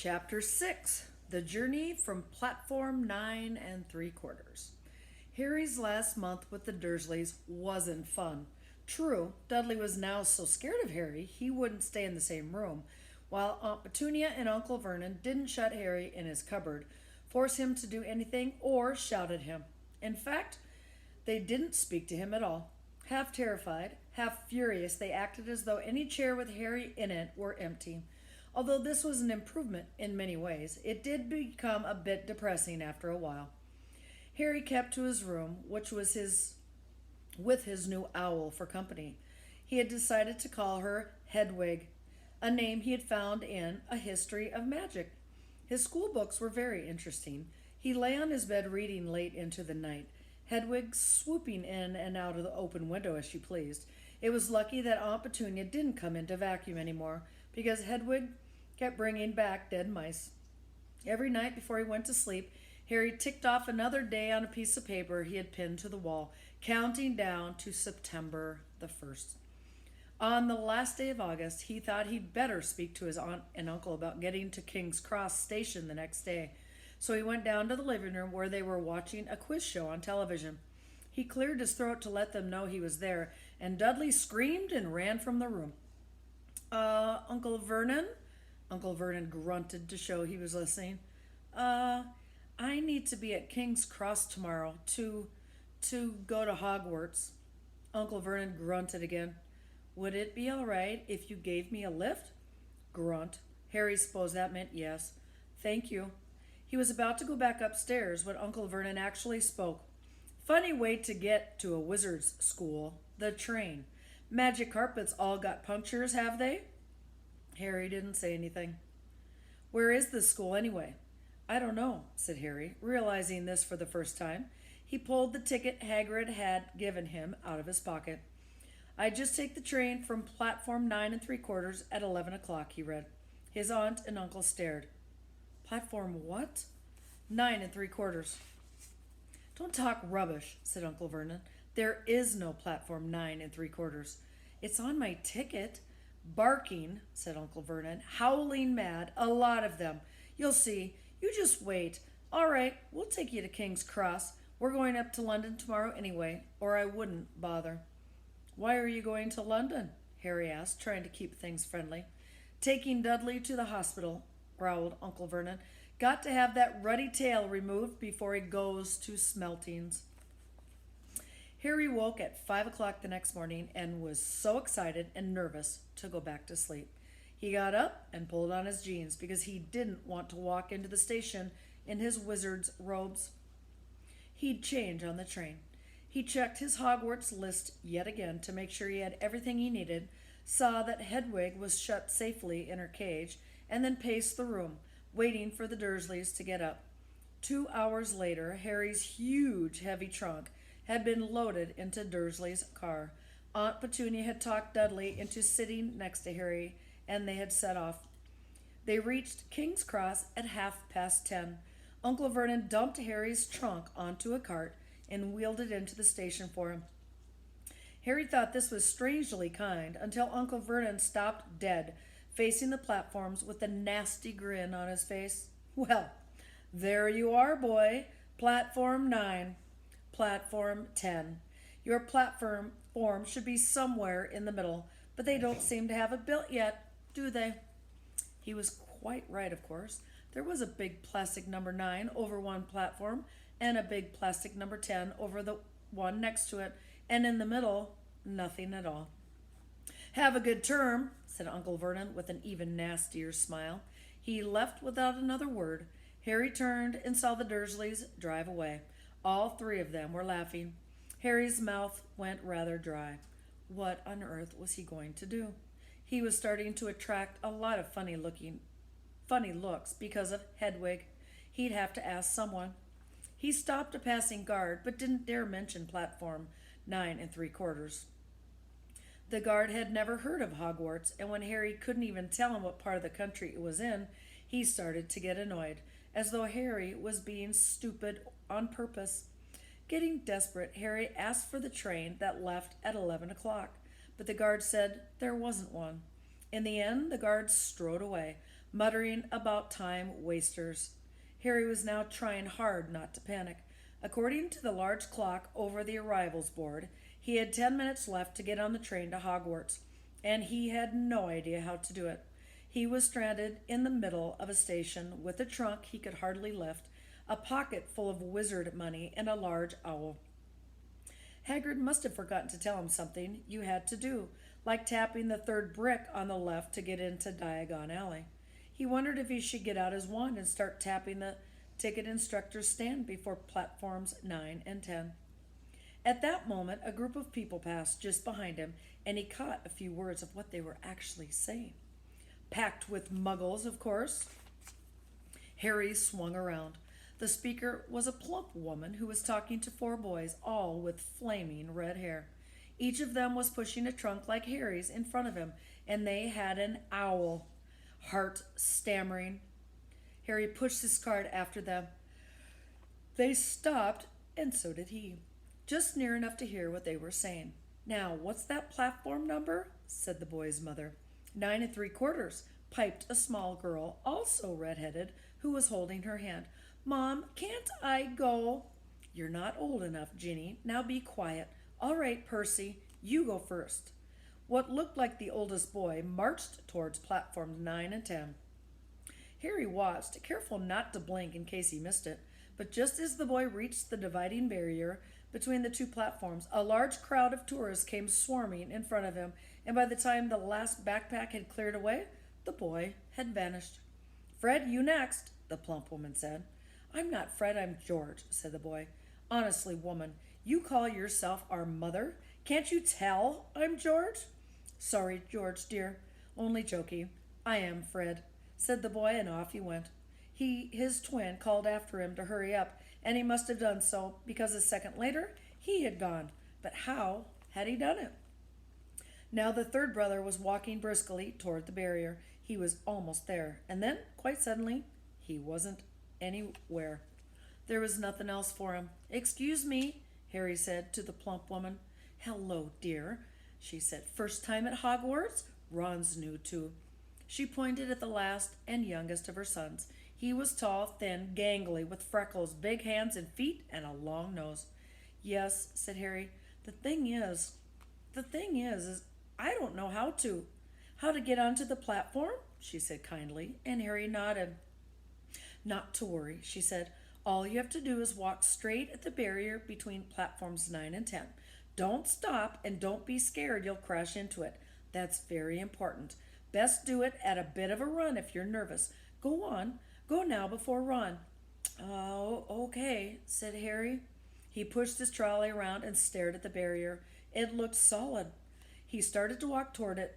Chapter 6. The Journey from Platform 9 and 3/4. Harry's last month with the Dursleys wasn't fun. True, Dudley was now so scared of Harry he wouldn't stay in the same room, while Aunt Petunia and Uncle Vernon didn't shut Harry in his cupboard, force him to do anything, or shout at him. In fact, they didn't speak to him at all. Half terrified, half furious, they acted as though any chair with Harry in it were empty. Although this was an improvement in many ways, it did become a bit depressing after a while. Harry kept to his room, which was with his new owl for company. He had decided to call her Hedwig, a name he had found in A History of Magic. His school books were very interesting. He lay on his bed reading late into the night, Hedwig swooping in and out of the open window as she pleased. It was lucky that Aunt Petunia didn't come in to vacuum anymore, because Hedwig kept bringing back dead mice. Every night before he went to sleep, Harry ticked off another day on a piece of paper he had pinned to the wall, counting down to September the 1st. On the last day of August, he thought he'd better speak to his aunt and uncle about getting to King's Cross Station the next day. So he went down to the living room where they were watching a quiz show on television. He cleared his throat to let them know he was there, and Dudley screamed and ran from the room. Uncle Vernon? Uncle Vernon grunted to show he was listening. I need to be at King's Cross tomorrow to go to Hogwarts. Uncle Vernon grunted again. Would it be all right if you gave me a lift? Grunt. Harry supposed that meant yes. Thank you. He was about to go back upstairs when Uncle Vernon actually spoke. Funny way to get to a wizard's school. The train. Magic carpets all got punctures, have they? Harry didn't say anything. Where is this school anyway? I don't know, said Harry, realizing this for the first time. He pulled the ticket Hagrid had given him out of his pocket. I just take the train from platform 9 3/4 at 11 o'clock, he read. His aunt and uncle stared. Platform what? 9 3/4. Don't talk rubbish, said Uncle Vernon. There is no platform 9 3/4. It's on my ticket. Barking, said Uncle Vernon. Howling mad, a lot of them. You'll see. You just wait. All right, we'll take you to King's Cross. We're going up to London tomorrow anyway, or I wouldn't bother. Why are you going to London? Harry asked, trying to keep things friendly. Taking Dudley to the hospital, growled Uncle Vernon. Got to have that ruddy tail removed before he goes to Smeltings. Harry woke at 5 o'clock the next morning and was so excited and nervous to go back to sleep. He got up and pulled on his jeans because he didn't want to walk into the station in his wizard's robes. He'd change on the train. He checked his Hogwarts list yet again to make sure he had everything he needed, saw that Hedwig was shut safely in her cage, and then paced the room, waiting for the Dursleys to get up. 2 hours later, Harry's huge, heavy trunk had been loaded into Dursley's car. Aunt Petunia had talked Dudley into sitting next to Harry, and they had set off. They reached King's Cross at 10:30. Uncle Vernon dumped Harry's trunk onto a cart and wheeled it into the station for him. Harry thought this was strangely kind until Uncle Vernon stopped dead, facing the platforms with a nasty grin on his face. Well, there you are, boy. Platform 9. Platform 10. Your platform should be somewhere in the middle, but they don't seem to have it built yet, do they? He was quite right, of course. There was a big plastic number 9 over one platform, and a big plastic number 10 over the one next to it, and in the middle, nothing at all. Have a good term, said Uncle Vernon with an even nastier smile. He left without another word. Harry turned and saw the Dursleys drive away. All three of them were laughing. Harry's mouth went rather dry. What on earth was he going to do? He was starting to attract a lot of funny looks because of Hedwig. He'd have to ask someone. He stopped a passing guard, but didn't dare mention platform 9 3/4. The guard had never heard of Hogwarts, and when Harry couldn't even tell him what part of the country it was in, he started to get annoyed, as though Harry was being stupid on purpose. Getting desperate, Harry asked for the train that left at 11 o'clock, but the guard said there wasn't one. In the end, the guard strode away, muttering about time wasters. Harry was now trying hard not to panic. According to the large clock over the arrivals board, he had 10 minutes left to get on the train to Hogwarts, and he had no idea how to do it. He was stranded in the middle of a station with a trunk he could hardly lift, a pocket full of wizard money, and a large owl. Hagrid must have forgotten to tell him something you had to do, like tapping the third brick on the left to get into Diagon Alley. He wondered if he should get out his wand and start tapping the ticket instructor's stand before platforms 9 and 10. At that moment, a group of people passed just behind him, and he caught a few words of what they were actually saying. Packed with muggles, of course. Harry swung around. The speaker was a plump woman who was talking to four boys, all with flaming red hair. Each of them was pushing a trunk like Harry's in front of him, and they had an owl. Hart stammering. Harry pushed his cart after them. They stopped, and so did he, just near enough to hear what they were saying. "Now, what's that platform number?" said the boy's mother. 9 3/4, piped a small girl, also red-headed, who was holding her hand. "Mom, can't I go?" "You're not old enough, Ginny. Now be quiet. All right, Percy, you go first." What looked like the oldest boy marched towards platforms 9 and 10. Harry watched, careful not to blink in case he missed it, but just as the boy reached the dividing barrier between the two platforms, a large crowd of tourists came swarming in front of him, and by the time the last backpack had cleared away, the boy had vanished. "Fred, you next," the plump woman said. "I'm not Fred, I'm George," said the boy. "Honestly, woman, you call yourself our mother? Can't you tell I'm George?" "Sorry, George, dear. Only joking. I am Fred," said the boy, and off he went. His twin called after him to hurry up, and he must have done so, because a second later he had gone. But how had he done it? Now the third brother was walking briskly toward the barrier. He was almost there, and then, quite suddenly, he wasn't anywhere. There was nothing else for him. "Excuse me," Harry said to the plump woman. "Hello, dear," she said. "First time at Hogwarts?" Ron's new, too. She pointed at the last and youngest of her sons. He was tall, thin, gangly, with freckles, big hands and feet, and a long nose. "Yes," said Harry. The thing is, I don't know how to get onto the platform," she said kindly, and Harry nodded. "Not to worry," she said. "All you have to do is walk straight at the barrier between platforms 9 and 10. Don't stop, and don't be scared you'll crash into it. That's very important. Best do it at a bit of a run if you're nervous. Go on. Go now before Ron." "Oh, okay," said Harry. He pushed his trolley around and stared at the barrier. It looked solid. He started to walk toward it.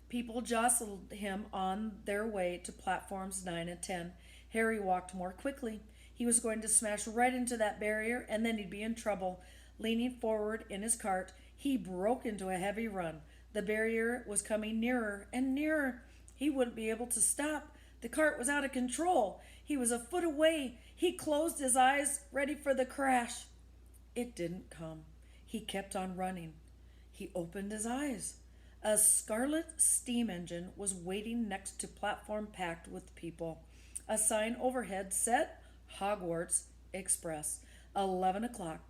People jostled him on their way to platforms 9 and 10. Harry walked more quickly. He was going to smash right into that barrier, and then he'd be in trouble. Leaning forward in his cart, he broke into a heavy run. The barrier was coming nearer and nearer. He wouldn't be able to stop. The cart was out of control. He was a foot away. He closed his eyes, ready for the crash. It didn't come. He kept on running. He opened his eyes. A scarlet steam engine was waiting next to platform packed with people. A sign overhead said, "Hogwarts Express, 11 o'clock.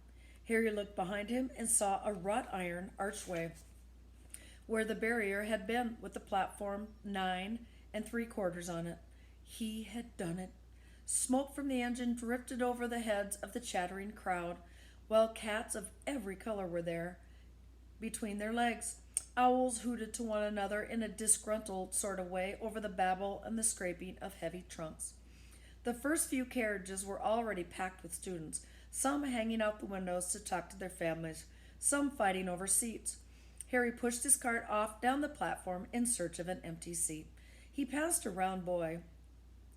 Harry looked behind him and saw a wrought iron archway where the barrier had been, with the platform 9 3/4 on it. He had done it. Smoke from the engine drifted over the heads of the chattering crowd, while cats of every color were there between their legs. Owls hooted to one another in a disgruntled sort of way over the babble and the scraping of heavy trunks. The first few carriages were already packed with students, some hanging out the windows to talk to their families, some fighting over seats. Harry pushed his cart off down the platform in search of an empty seat. He passed a round boy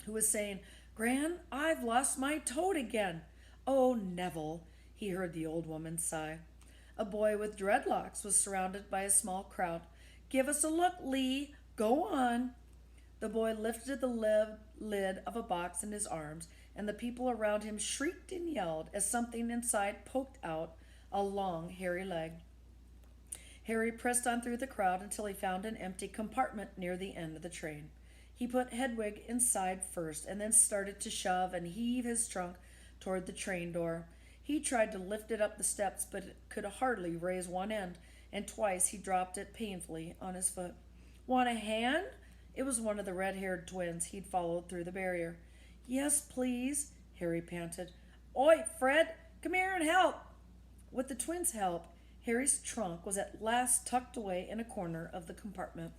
who was saying, "Gran, I've lost my toad again." "Oh, Neville," he heard the old woman sigh. A boy with dreadlocks was surrounded by a small crowd. "Give us a look, Lee. Go on." The boy lifted the lid of a box in his arms, and the people around him shrieked and yelled as something inside poked out a long, hairy leg. Harry pressed on through the crowd until he found an empty compartment near the end of the train. He put Hedwig inside first and then started to shove and heave his trunk toward the train door. He tried to lift it up the steps, but it could hardly raise one end, and twice he dropped it painfully on his foot. Want a hand? It was one of the red-haired twins he'd followed through the barrier. Yes, please, Harry panted. Oi, Fred, come here and help. With the twins' help, Harry's trunk was at last tucked away in a corner of the compartment.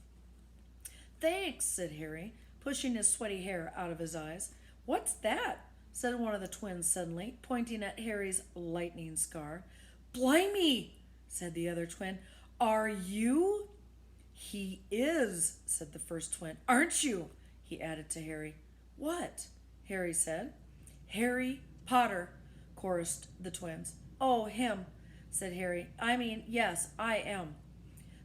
Thanks, said Harry, pushing his sweaty hair out of his eyes. What's that? Said one of the twins suddenly, pointing at Harry's lightning scar. Blimey, said the other twin. Are you? He is, said the first twin. Aren't you? He added to Harry. What? Harry said. Harry Potter, chorused the twins. Oh, him, said Harry. I mean, yes, I am.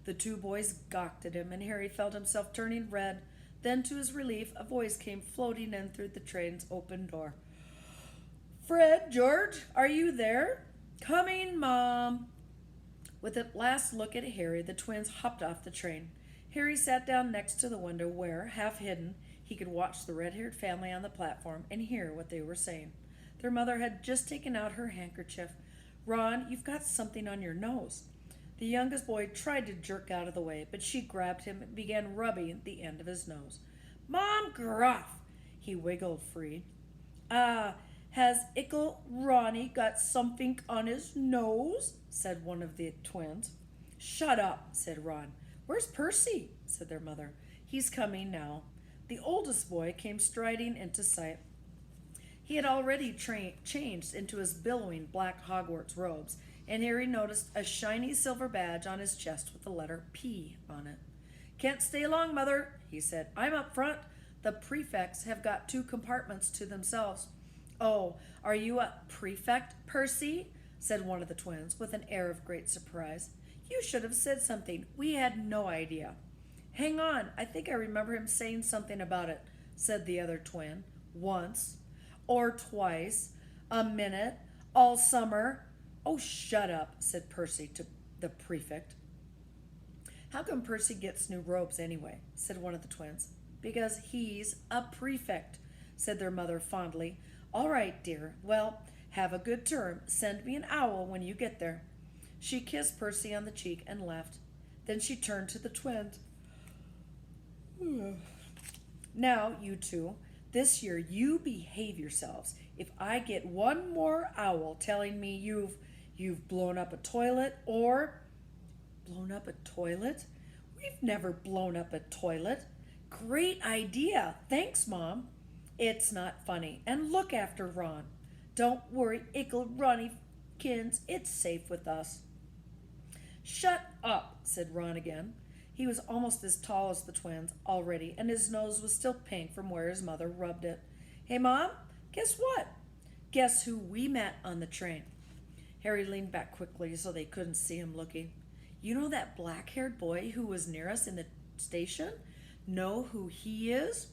The two boys gawked at him, and Harry felt himself turning red. Then, to his relief, a voice came floating in through the train's open door. Fred, George, are you there? Coming, Mom. With a last look at Harry, the twins hopped off the train. Harry sat down next to the window where, half hidden, he could watch the red-haired family on the platform and hear what they were saying. Their mother had just taken out her handkerchief. Ron, you've got something on your nose. The youngest boy tried to jerk out of the way, but she grabbed him and began rubbing the end of his nose. Mom Gruff! He wiggled free. Has Ickle Ronnie got something on his nose? Said one of the twins. Shut up, said Ron. Where's Percy? Said their mother. He's coming now. The oldest boy came striding into sight. He had already changed into his billowing black Hogwarts robes, and Harry noticed a shiny silver badge on his chest with the letter P on it. Can't stay long, Mother, he said. I'm up front. The prefects have got 2 compartments to themselves. Oh, are you a prefect, Percy? Said one of the twins, with an air of great surprise. You should have said something. We had no idea. Hang on, I think I remember him saying something about it, said the other twin. Once. Or twice. A minute. All summer. Oh, shut up, said Percy to the prefect. How come Percy gets new robes anyway? Said one of the twins. Because he's a prefect, said their mother fondly. All right, dear. Well, have a good term. Send me an owl when you get there. She kissed Percy on the cheek and left. Then she turned to the twins. Now, you two, this year you behave yourselves. If I get one more owl telling me you've blown up a toilet or... Blown up a toilet? We've never blown up a toilet. Great idea. Thanks, Mom. It's not funny. And look after Ron. Don't worry, Ickle Ronnykins. It's safe with us. Shut up, said Ron again. He was almost as tall as the twins already, and his nose was still pink from where his mother rubbed it. Hey, Mom, guess what? Guess who we met on the train? Harry leaned back quickly so they couldn't see him looking. You know that black-haired boy who was near us in the station? Know who he is?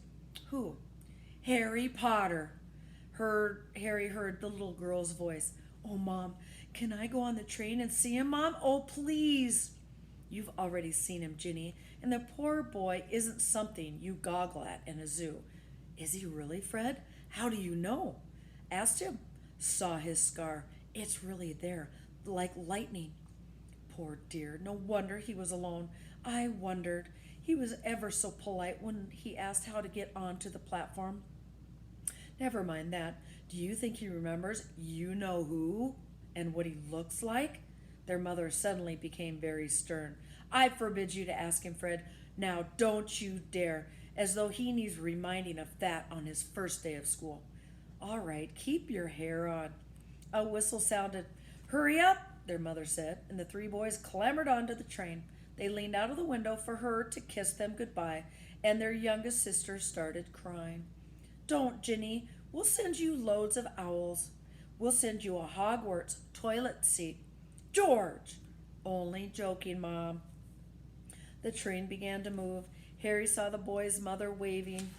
Who? Harry Potter. Harry heard the little girl's voice. Oh, Mom, can I go on the train and see him, Mom? Oh, please. You've already seen him, Ginny, and the poor boy isn't something you goggle at in a zoo. Is he really, Fred? How do you know? Asked him. Saw his scar. It's really there, like lightning. Poor dear, no wonder he was alone. I wondered. He was ever so polite when he asked how to get onto the platform. Never mind that. Do you think he remembers you know who and what he looks like? Their mother suddenly became very stern. I forbid you to ask him, Fred. Now don't you dare, as though he needs reminding of that on his first day of school. All right, keep your hair on. A whistle sounded. Hurry up, their mother said, and the 3 boys clambered onto the train. They leaned out of the window for her to kiss them goodbye, and their youngest sister started crying. Don't, Ginny. We'll send you loads of owls. We'll send you a Hogwarts toilet seat. George! Only joking, Mom. The train began to move. Harry saw the boys' mother waving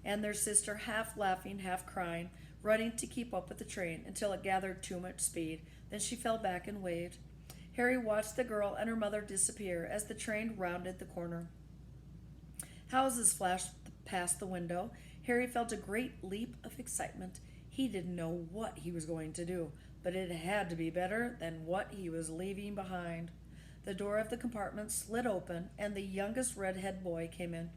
and their sister half laughing, half crying, running to keep up with the train until it gathered too much speed. Then she fell back and waved. Harry watched the girl and her mother disappear as the train rounded the corner. Houses flashed Past the window, Harry felt a great leap of excitement. He didn't know what he was going to do, but it had to be better than what he was leaving behind. The door of the compartment slid open, and the youngest redhead boy came in.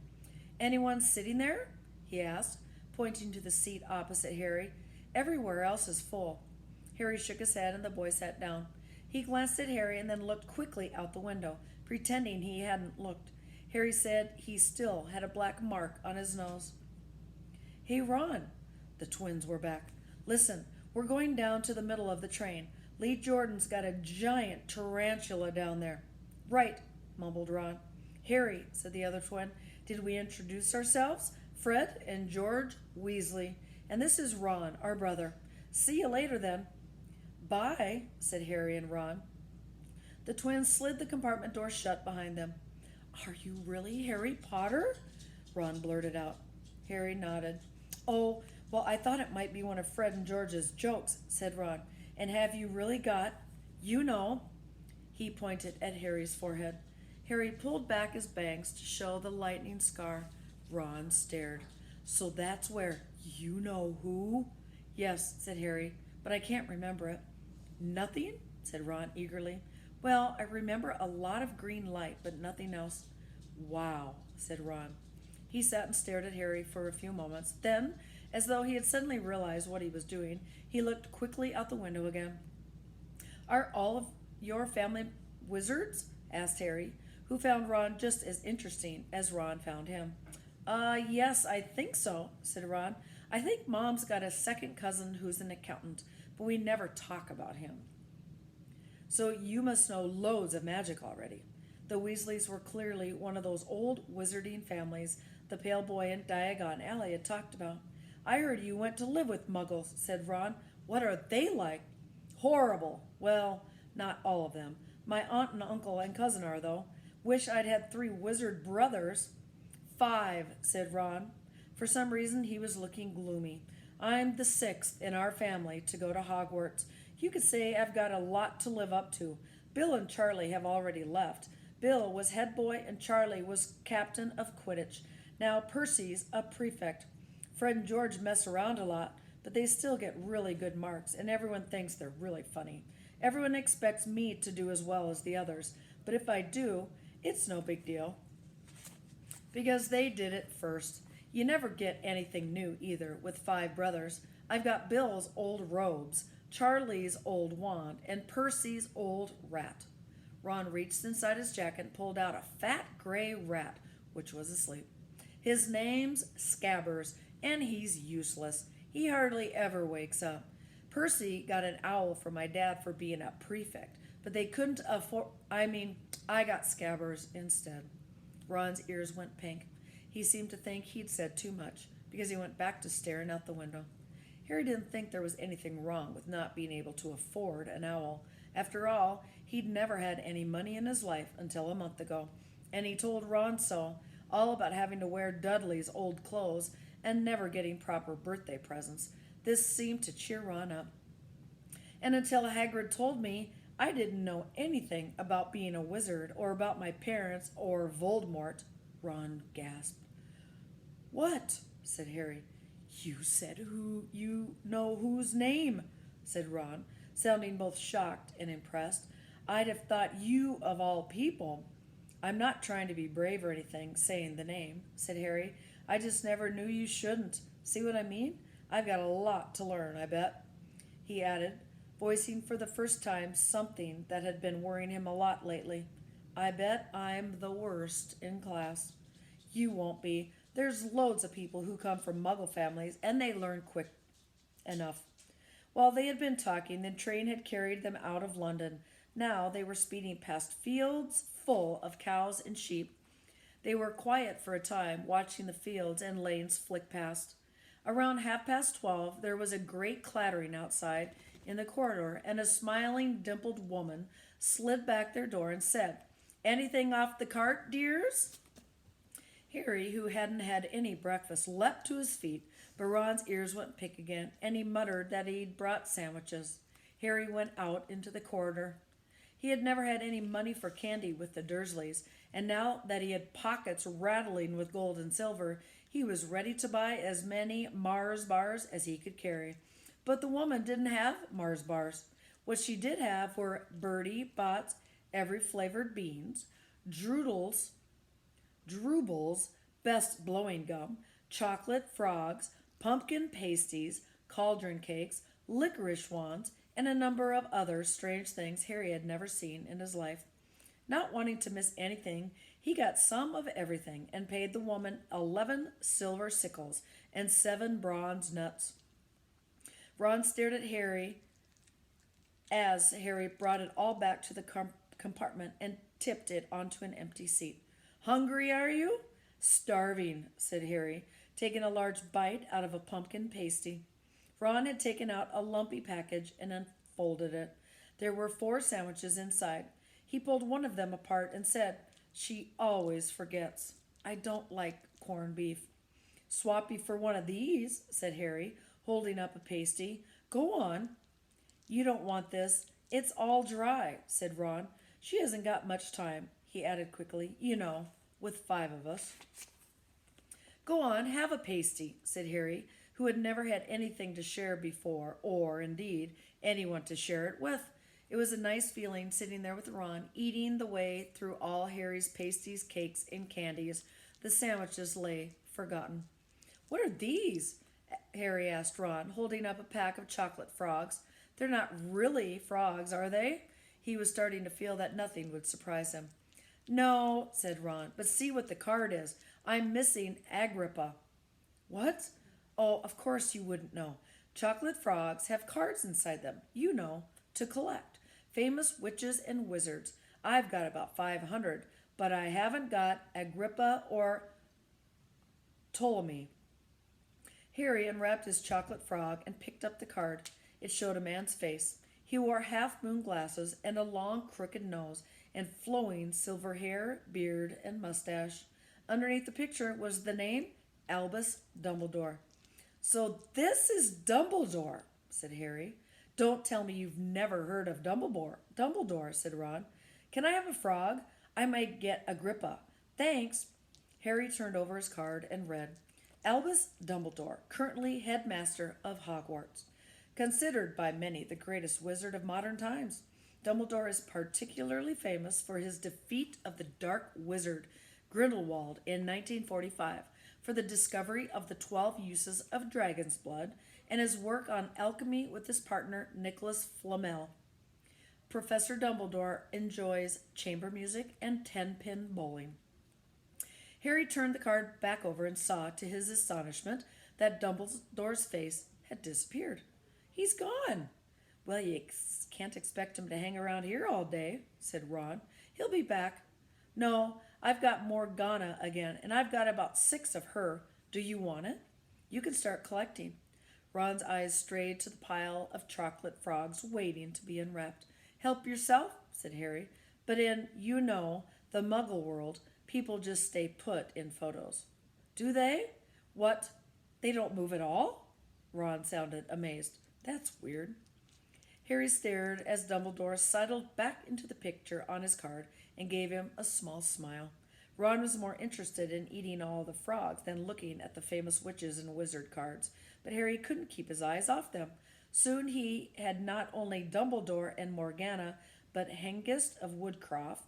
"Anyone sitting there?" he asked, pointing to the seat opposite Harry. "Everywhere else is full." Harry shook his head, and the boy sat down. He glanced at Harry and then looked quickly out the window, pretending he hadn't looked. Harry said he still had a black mark on his nose. "Hey, Ron." The twins were back. "Listen, we're going down to the middle of the train. Lee Jordan's got a giant tarantula down there." "Right," mumbled Ron. "Harry," said the other twin, "did we introduce ourselves? Fred and George Weasley. And this is Ron, our brother. See you later, then." "Bye," said Harry and Ron. The twins slid the compartment door shut behind them. "Are you really Harry Potter?" Ron blurted out. Harry nodded. "Oh, well, I thought it might be one of Fred and George's jokes," said Ron. "And have you really got, you know?" He pointed at Harry's forehead. Harry pulled back his bangs to show the lightning scar. Ron stared. "So that's where you know who?" "Yes," said Harry, "but I can't remember it." "Nothing?" said Ron eagerly. "Well, I remember a lot of green light, but nothing else." "Wow," said Ron. He sat and stared at Harry for a few moments. Then, as though he had suddenly realized what he was doing, he looked quickly out the window again. "Are all of your family wizards?" asked Harry, who found Ron just as interesting as Ron found him. Yes, I think so," said Ron. "I think Mom's got a second cousin who's an accountant, but we never talk about him." "So you must know loads of magic already." The Weasleys were clearly one of those old wizarding families the pale boy in Diagon Alley had talked about. "I heard you went to live with Muggles," said Ron. "What are they like?" "Horrible. Well, not all of them. My aunt and uncle and cousin are, though. Wish I'd had 3 wizard brothers." "5," said Ron. For some reason, he was looking gloomy. "I'm the 6th in our family to go to Hogwarts. You could say I've got a lot to live up to. Bill and Charlie have already left. Bill was head boy and Charlie was captain of Quidditch. Now Percy's a prefect. Fred and George mess around a lot, but they still get really good marks, and everyone thinks they're really funny. Everyone expects me to do as well as the others, but if I do, it's no big deal, because they did it first. You never get anything new either with 5 brothers. I've got Bill's old robes, Charlie's old wand, and Percy's old rat." Ron reached inside his jacket and pulled out a fat gray rat, which was asleep. "His name's Scabbers, and he's useless. He hardly ever wakes up. Percy got an owl from my dad for being a prefect, but they couldn't afford. I got Scabbers instead." Ron's ears went pink. He seemed to think he'd said too much, because he went back to staring out the window. Harry didn't think there was anything wrong with not being able to afford an owl. After all, he'd never had any money in his life until a month ago, and he told Ron so, all about having to wear Dudley's old clothes and never getting proper birthday presents. This seemed to cheer Ron up. "And until Hagrid told me, I didn't know anything about being a wizard or about my parents or Voldemort," Ron gasped. "What?" said Harry. "You said you know whose name," said Ron, sounding both shocked and impressed. "I'd have thought you of all people." "I'm not trying to be brave or anything, saying the name," said Harry. "I just never knew you shouldn't. See what I mean? I've got a lot to learn, I bet," he added, voicing for the first time something that had been worrying him a lot lately. "I bet I'm the worst in class." "You won't be. There's loads of people who come from Muggle families, and they learn quick enough." While they had been talking, the train had carried them out of London. Now they were speeding past fields full of cows and sheep. They were quiet for a time, watching the fields and lanes flick past. Around 12:30, there was a great clattering outside in the corridor, and a smiling, dimpled woman slid back their door and said, "Anything off the cart, dears?" Harry, who hadn't had any breakfast, leapt to his feet, but Ron's ears went pink again, and he muttered that he'd brought sandwiches. Harry went out into the corridor. He had never had any money for candy with the Dursleys, and now that he had pockets rattling with gold and silver, he was ready to buy as many Mars bars as he could carry. But the woman didn't have Mars bars. What she did have were Bertie Bott's every flavored beans, Droodle's Drooble's best blowing gum, chocolate frogs, pumpkin pasties, cauldron cakes, licorice wands, and a number of other strange things Harry had never seen in his life. Not wanting to miss anything, he got some of everything and paid the woman 11 silver sickles and 7 bronze nuts. Ron stared at Harry as Harry brought it all back to the compartment and tipped it onto an empty seat. Hungry, are you? Starving, said Harry, taking a large bite out of a pumpkin pasty. Ron had taken out a lumpy package and unfolded it. There were 4 sandwiches inside. He pulled one of them apart and said, "She always forgets. I don't like corned beef." "Swap you for one of these," said Harry, holding up a pasty. "Go on." "You don't want this. It's all dry," said Ron. "She hasn't got much time," he added quickly. "You know, with 5 of us." "Go on, have a pasty," said Harry, who had never had anything to share before, or, indeed, anyone to share it with. It was a nice feeling sitting there with Ron, eating the way through all Harry's pasties, cakes, and candies. The sandwiches lay forgotten. "What are these?" Harry asked Ron, holding up a pack of chocolate frogs. "They're not really frogs, are they?" He was starting to feel that nothing would surprise him. "No," said Ron, "but see what the card is. I'm missing Agrippa." "What?" "Oh, of course you wouldn't know. Chocolate frogs have cards inside them, you know, to collect. Famous witches and wizards. I've got about 500, but I haven't got Agrippa or Ptolemy." Harry unwrapped his chocolate frog and picked up the card. It showed a man's face. He wore half-moon glasses and a long, crooked nose and flowing silver hair, beard, and mustache. Underneath the picture was the name Albus Dumbledore. "So this is Dumbledore," said Harry. "Don't tell me you've never heard of Dumbledore." "Dumbledore," said Ron. "Can I have a frog? I might get Agrippa." "Thanks." Harry turned over his card and read, "Albus Dumbledore, currently headmaster of Hogwarts. Considered by many the greatest wizard of modern times. Dumbledore is particularly famous for his defeat of the Dark Wizard, Grindelwald, in 1945, for the discovery of the 12 uses of dragon's blood, and his work on alchemy with his partner Nicholas Flamel. Professor Dumbledore enjoys chamber music and 10-pin bowling." Harry turned the card back over and saw, to his astonishment, that Dumbledore's face had disappeared. "He's gone." "Well, you can't expect him to hang around here all day," said Ron. "He'll be back." "No, I've got Morgana again, and I've got about 6 of her. Do you want it? You can start collecting." Ron's eyes strayed to the pile of chocolate frogs waiting to be unwrapped. "Help yourself," said Harry. "But in, you know, the Muggle world, people just stay put in photos." "Do they? What? They don't move at all?" Ron sounded amazed. "That's weird." Harry stared as Dumbledore sidled back into the picture on his card and gave him a small smile. Ron was more interested in eating all the frogs than looking at the famous witches and wizard cards, but Harry couldn't keep his eyes off them. Soon he had not only Dumbledore and Morgana, but Hengist of Woodcroft,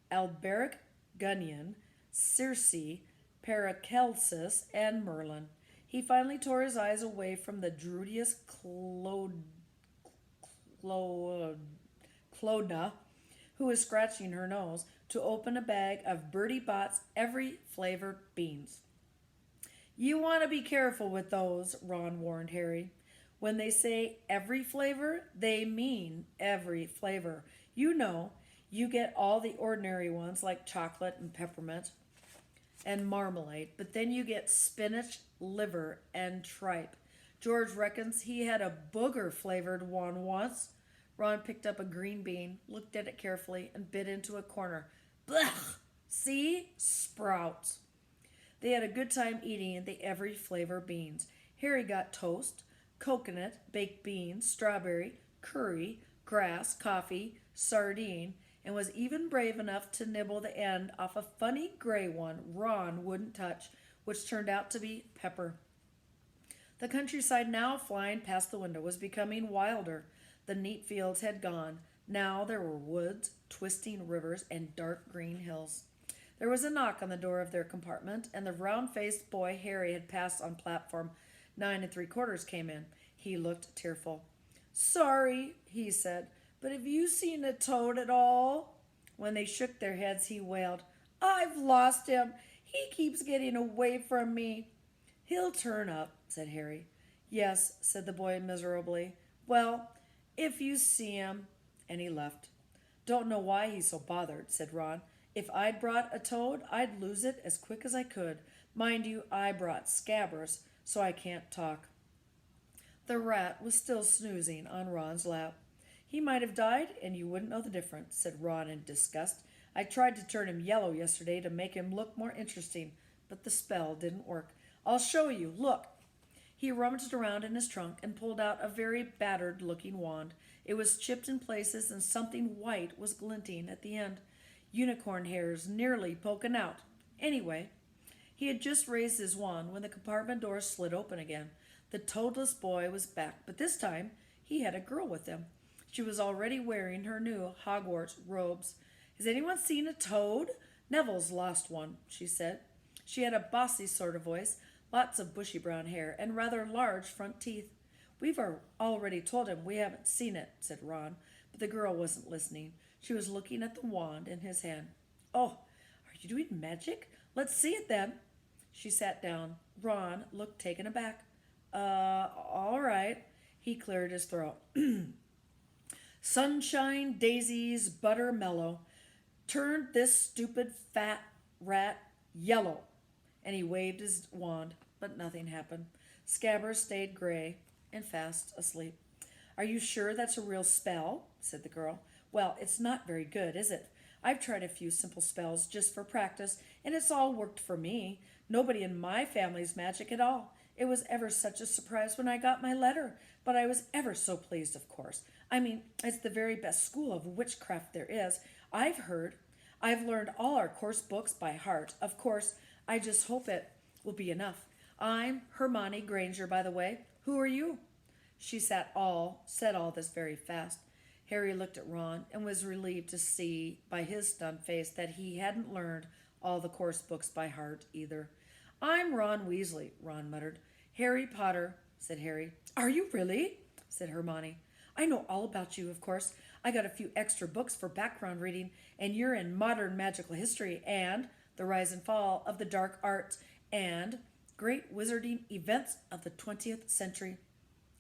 Alberic Gunnion, Circe, Paracelsus, and Merlin. He finally tore his eyes away from the Drudius Clodna, who was scratching her nose, to open a bag of Bertie Bott's every flavored beans. "You want to be careful with those," Ron warned Harry. "When they say every flavor, they mean every flavor. You know, you get all the ordinary ones like chocolate and peppermint and marmalade, but then you get spinach, liver, and tripe. George reckons he had a booger-flavored one once." Ron picked up a green bean, looked at it carefully, and bit into a corner. "Blech! See? Sprouts." They had a good time eating the every flavor beans. Harry got toast, coconut, baked beans, strawberry, curry, grass, coffee, sardine, and was even brave enough to nibble the end off a funny gray one Ron wouldn't touch, which turned out to be Pepper. The countryside now flying past the window was becoming wilder. The neat fields had gone. Now there were woods, twisting rivers, and dark green hills. There was a knock on the door of their compartment, and the round-faced boy Harry had passed on platform 9 3/4 came in. He looked tearful. "Sorry," he said, "but have you seen a toad at all?" When they shook their heads, he wailed, "I've lost him. He keeps getting away from me." "He'll turn up," said Harry. "Yes," said the boy miserably. "Well, if you see him." And he left. "Don't know why he's so bothered," said Ron. "If I'd brought a toad, I'd lose it as quick as I could. Mind you, I brought Scabbers, so I can't talk." The rat was still snoozing on Ron's lap. "He might have died, and you wouldn't know the difference," said Ron in disgust. "I tried to turn him yellow yesterday to make him look more interesting, but the spell didn't work. I'll show you. Look." He rummaged around in his trunk and pulled out a very battered looking wand. It was chipped in places, and something white was glinting at the end. Unicorn hairs nearly poking out. Anyway, he had just raised his wand when the compartment door slid open again. The toadless boy was back, but this time he had a girl with him. She was already wearing her new Hogwarts robes. "Has anyone seen a toad? Neville's lost one," she said. She had a bossy sort of voice, lots of bushy brown hair, and rather large front teeth. "We've already told him we haven't seen it," said Ron, but the girl wasn't listening. She was looking at the wand in his hand. "Oh, are you doing magic? Let's see it then." She sat down. Ron looked taken aback. All right." He cleared his throat. "Sunshine, daisies, butter mellow. Turned this stupid fat rat yellow." And he waved his wand, but nothing happened. Scabbers stayed gray and fast asleep. "Are you sure that's a real spell?" said the girl. "Well, it's not very good, is it? I've tried a few simple spells just for practice, and it's all worked for me. Nobody in my family's magic at all. It was ever such a surprise when I got my letter, but I was ever so pleased, of course. I mean, it's the very best school of witchcraft there is, I've heard. I've learned all our course books by heart. Of course, I just hope it will be enough. I'm Hermione Granger, by the way. Who are you?" She said all this very fast. Harry looked at Ron and was relieved to see by his stunned face that he hadn't learned all the course books by heart either. "I'm Ron Weasley," Ron muttered. "Harry Potter," said Harry. "Are you really?" said Hermione. "I know all about you, of course. I got a few extra books for background reading, and you're in modern magical history and the rise and fall of the dark arts and great wizarding events of the 20th century."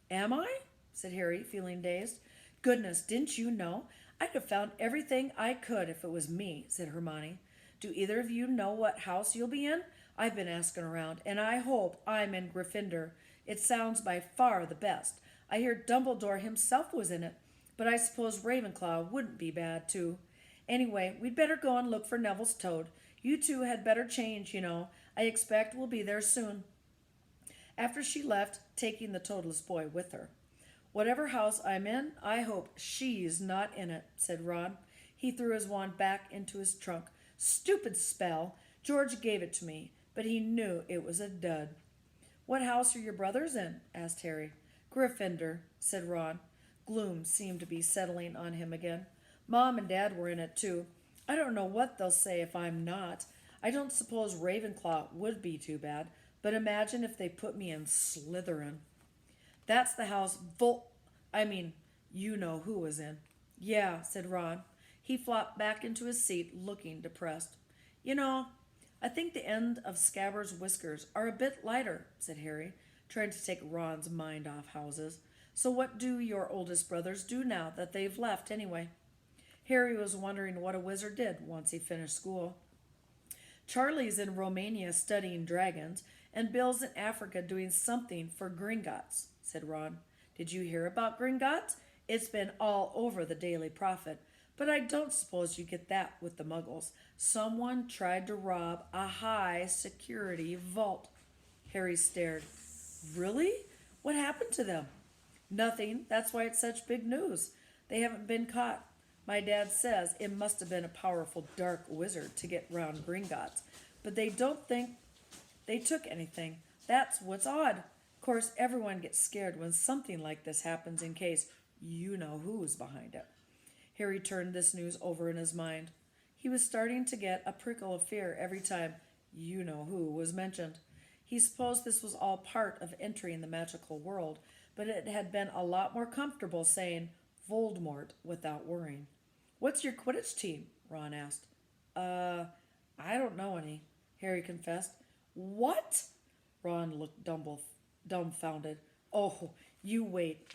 "Am I?" said Harry, feeling dazed. "Goodness, didn't you know? I'd have found everything I could if it was me," said Hermione. "Do either of you know what house you'll be in? I've been asking around, and I hope I'm in Gryffindor. It sounds by far the best. I hear Dumbledore himself was in it, but I suppose Ravenclaw wouldn't be bad, too. Anyway, we'd better go and look for Neville's toad. You two had better change, you know. I expect we'll be there soon." After she left, taking the toadless boy with her. "Whatever house I'm in, I hope she's not in it," said Ron. He threw his wand back into his trunk. "Stupid spell! George gave it to me, but he knew it was a dud." "What house are your brothers in?" asked Harry. "Gryffindor," said Ron. Gloom seemed to be settling on him again. "Mom and Dad were in it, too. I don't know what they'll say if I'm not. I don't suppose Ravenclaw would be too bad, but imagine if they put me in Slytherin." "That's the house you know who was in." "Yeah," said Ron. He flopped back into his seat, looking depressed. "You know, I think the end of Scabbers' whiskers are a bit lighter," said Harry, trying to take Ron's mind off houses. "So what do your oldest brothers do now that they've left, anyway?" Harry was wondering what a wizard did once he finished school. "Charlie's in Romania studying dragons, and Bill's in Africa doing something for Gringotts," said Ron. "Did you hear about Gringotts? It's been all over the Daily Prophet, but I don't suppose you get that with the Muggles. Someone tried to rob a high-security vault." Harry stared. "Really? What happened to them?" "Nothing. That's why it's such big news. They haven't been caught. My dad says it must have been a powerful dark wizard to get round Gringotts, but they don't think they took anything. That's what's odd. Of course, everyone gets scared when something like this happens in case you know who's behind it. Harry turned this news over in his mind. He was starting to get a prickle of fear every time you know who was mentioned. He supposed this was all part of entering the magical world, but it had been a lot more comfortable saying Voldemort without worrying. What's your Quidditch team? Ron asked. I don't know any, Harry confessed. What? Ron looked dumbfounded. Oh, you wait.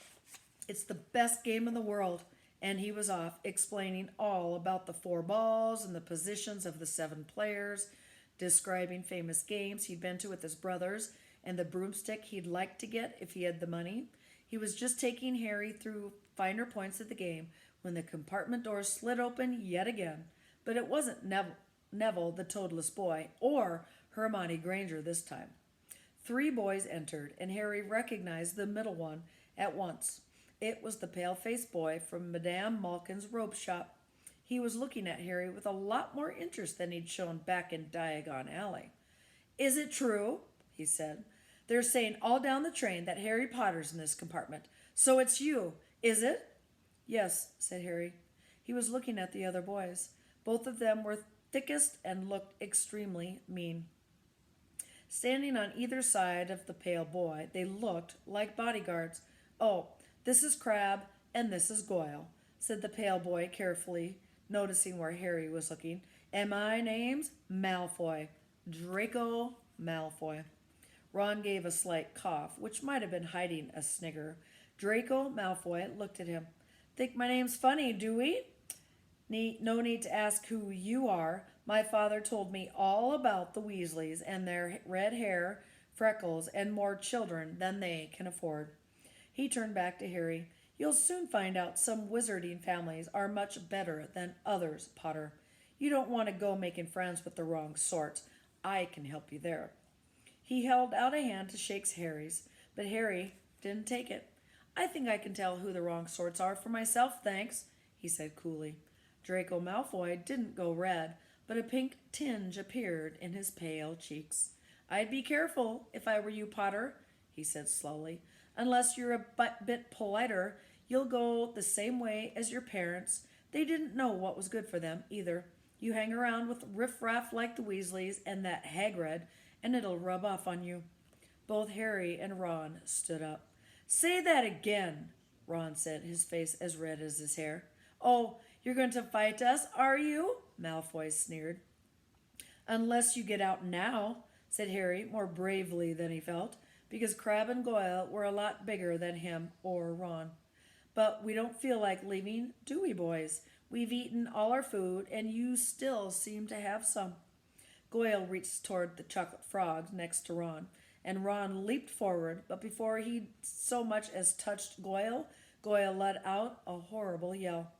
It's the best game in the world. And he was off, explaining all about the four balls and the positions of the seven players, describing famous games he'd been to with his brothers, and the broomstick he'd like to get if he had the money. He was just taking Harry through finer points of the game when the compartment door slid open yet again. But it wasn't Neville, the toadless boy, or Hermione Granger this time. Three boys entered, and Harry recognized the middle one at once. It was the pale-faced boy from Madame Malkin's robe shop. He was looking at Harry with a lot more interest than he'd shown back in Diagon Alley. Is it true? He said. They're saying all down the train that Harry Potter's in this compartment. So it's you, is it? Yes, said Harry. He was looking at the other boys. Both of them were thickest and looked extremely mean. Standing on either side of the pale boy, they looked like bodyguards. Oh, this is Crabbe, and this is Goyle, said the pale boy carefully, noticing where Harry was looking. And my name's Malfoy, Draco Malfoy. Ron gave a slight cough, which might have been hiding a snigger. Draco Malfoy looked at him. Think my name's funny, do we? No need to ask who you are. My father told me all about the Weasleys and their red hair, freckles, and more children than they can afford. He turned back to Harry. You'll soon find out some wizarding families are much better than others, Potter. You don't want to go making friends with the wrong sort. I can help you there. He held out a hand to shake Harry's, but Harry didn't take it. I think I can tell who the wrong sorts are for myself, thanks, he said coolly. Draco Malfoy didn't go red, but a pink tinge appeared in his pale cheeks. I'd be careful if I were you, Potter, he said slowly. Unless you're a bit politer, you'll go the same way as your parents. They didn't know what was good for them, either. You hang around with riffraff like the Weasleys and that Hagrid, and it'll rub off on you. Both Harry and Ron stood up. Say that again, Ron said, his face as red as his hair. Oh, you're going to fight us, are you? Malfoy sneered. Unless you get out now, said Harry, more bravely than he felt, because Crabbe and Goyle were a lot bigger than him or Ron. But we don't feel like leaving, do we, boys? We've eaten all our food, and you still seem to have some. Goyle reached toward the chocolate frog next to Ron, and Ron leaped forward, but before he so much as touched Goyle, Goyle let out a horrible yell.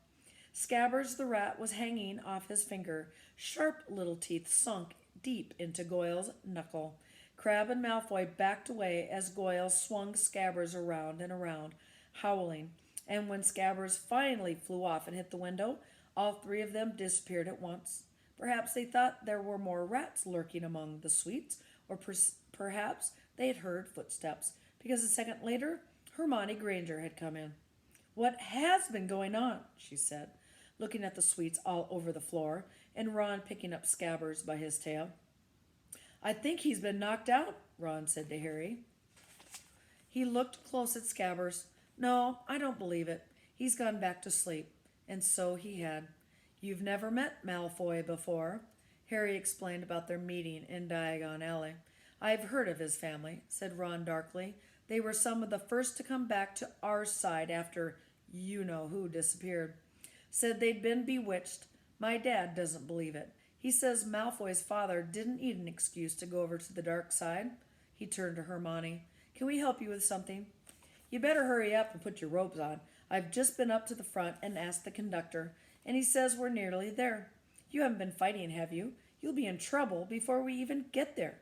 Scabbers the rat was hanging off his finger. Sharp little teeth sunk deep into Goyle's knuckle. Crabbe and Malfoy backed away as Goyle swung Scabbers around and around, howling, and when Scabbers finally flew off and hit the window, all three of them disappeared at once. Perhaps they thought there were more rats lurking among the sweets, or perhaps they had heard footsteps, because a second later, Hermione Granger had come in. What has been going on? She said, looking at the sweets all over the floor, and Ron picking up Scabbers by his tail. I think he's been knocked out, Ron said to Harry. He looked close at Scabbers. No, I don't believe it. He's gone back to sleep. And so he had. You've never met Malfoy before, Harry explained about their meeting in Diagon Alley. I've heard of his family, said Ron darkly. They were some of the first to come back to our side after you-know-who disappeared. Said they'd been bewitched. My dad doesn't believe it. He says Malfoy's father didn't need an excuse to go over to the dark side. He turned to Hermione. Can we help you with something? You better hurry up and put your robes on. I've just been up to the front and asked the conductor, and he says we're nearly there. You haven't been fighting, have you? You'll be in trouble before we even get there.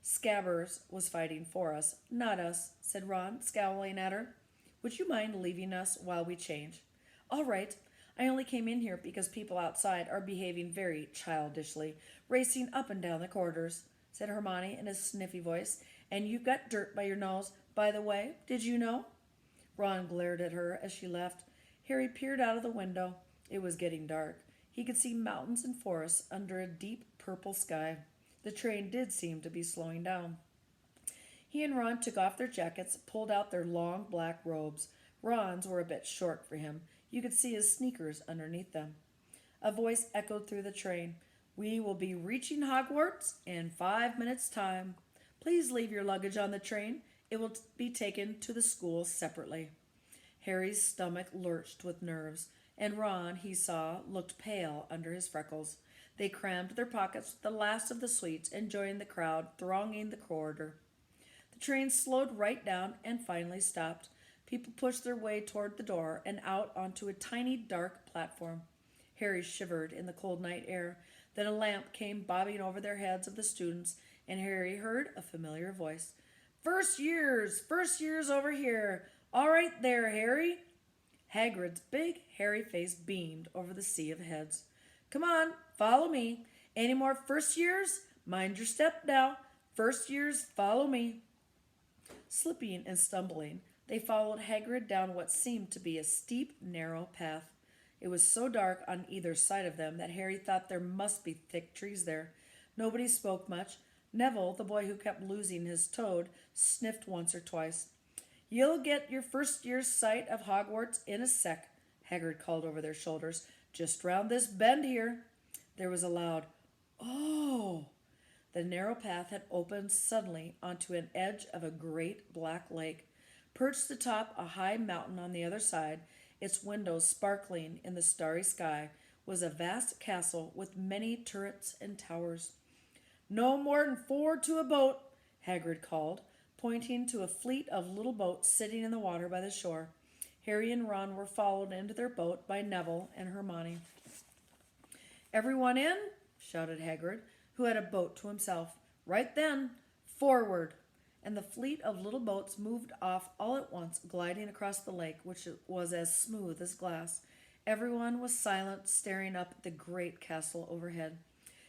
Scabbers was fighting for us, not us, said Ron, scowling at her. Would you mind leaving us while we change? All right. I only came in here because people outside are behaving very childishly, racing up and down the corridors," said Hermione in a sniffy voice. "And you've got dirt by your nose, by the way. Did you know?" Ron glared at her as she left. Harry peered out of the window. It was getting dark. He could see mountains and forests under a deep purple sky. The train did seem to be slowing down. He and Ron took off their jackets, pulled out their long black robes. Ron's were a bit short for him. You could see his sneakers underneath them. A voice echoed through the train. "We will be reaching Hogwarts in 5 minutes' time. Please leave your luggage on the train. It will be taken to the school separately." Harry's stomach lurched with nerves, and Ron, he saw, looked pale under his freckles. They crammed their pockets with the last of the sweets and joined the crowd thronging the corridor. The train slowed right down and finally stopped. People pushed their way toward the door and out onto a tiny dark platform. Harry shivered in the cold night air. Then a lamp came bobbing over their heads of the students, and Harry heard a familiar voice. First years over here. All right there, Harry." Hagrid's big, hairy face beamed over the sea of heads. "Come on, follow me. Any more first years? Mind your step now. First years, follow me." Slipping and stumbling, they followed Hagrid down what seemed to be a steep, narrow path. It was so dark on either side of them that Harry thought there must be thick trees there. Nobody spoke much. Neville, the boy who kept losing his toad, sniffed once or twice. "You'll get your first year's sight of Hogwarts in a sec," Hagrid called over their shoulders. "Just round this bend here." There was a loud, "Oh!" The narrow path had opened suddenly onto an edge of a great black lake. Perched atop a high mountain on the other side, its windows sparkling in the starry sky, was a vast castle with many turrets and towers. "No more'n 4 to a boat," Hagrid called, pointing to a fleet of little boats sitting in the water by the shore. Harry and Ron were followed into their boat by Neville and Hermione. "Everyone in?" shouted Hagrid, who had a boat to himself. Right then, forward! And the fleet of little boats moved off all at once, gliding across the lake, which was as smooth as glass. Everyone was silent, staring up at the great castle overhead.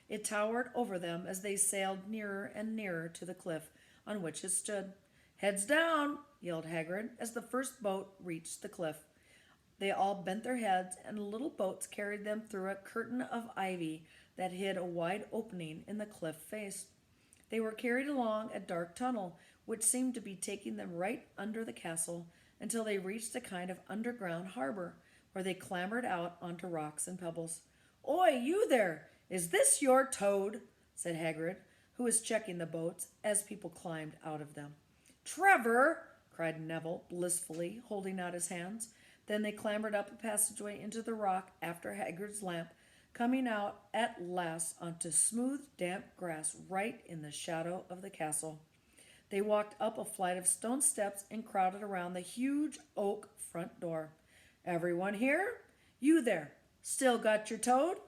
It towered over them as they sailed nearer and nearer to the cliff on which it stood. "Heads down!" yelled Hagrid as the first boat reached the cliff. They all bent their heads, and the little boats carried them through a curtain of ivy that hid a wide opening in the cliff face. They were carried along a dark tunnel, which seemed to be taking them right under the castle, until they reached a kind of underground harbor, where they clambered out onto rocks and pebbles. "Oi, you there! Is this your toad?" said Hagrid, who was checking the boats as people climbed out of them. "Trevor!" cried Neville blissfully, holding out his hands. Then they clambered up a passageway into the rock after Hagrid's lamp, coming out at last onto smooth, damp grass right in the shadow of the castle. They walked up a flight of stone steps and crowded around the huge oak front door. "Everyone here? You there, still got your toad?"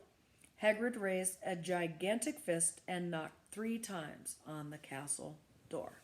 Hagrid raised a gigantic fist and knocked 3 times on the castle door.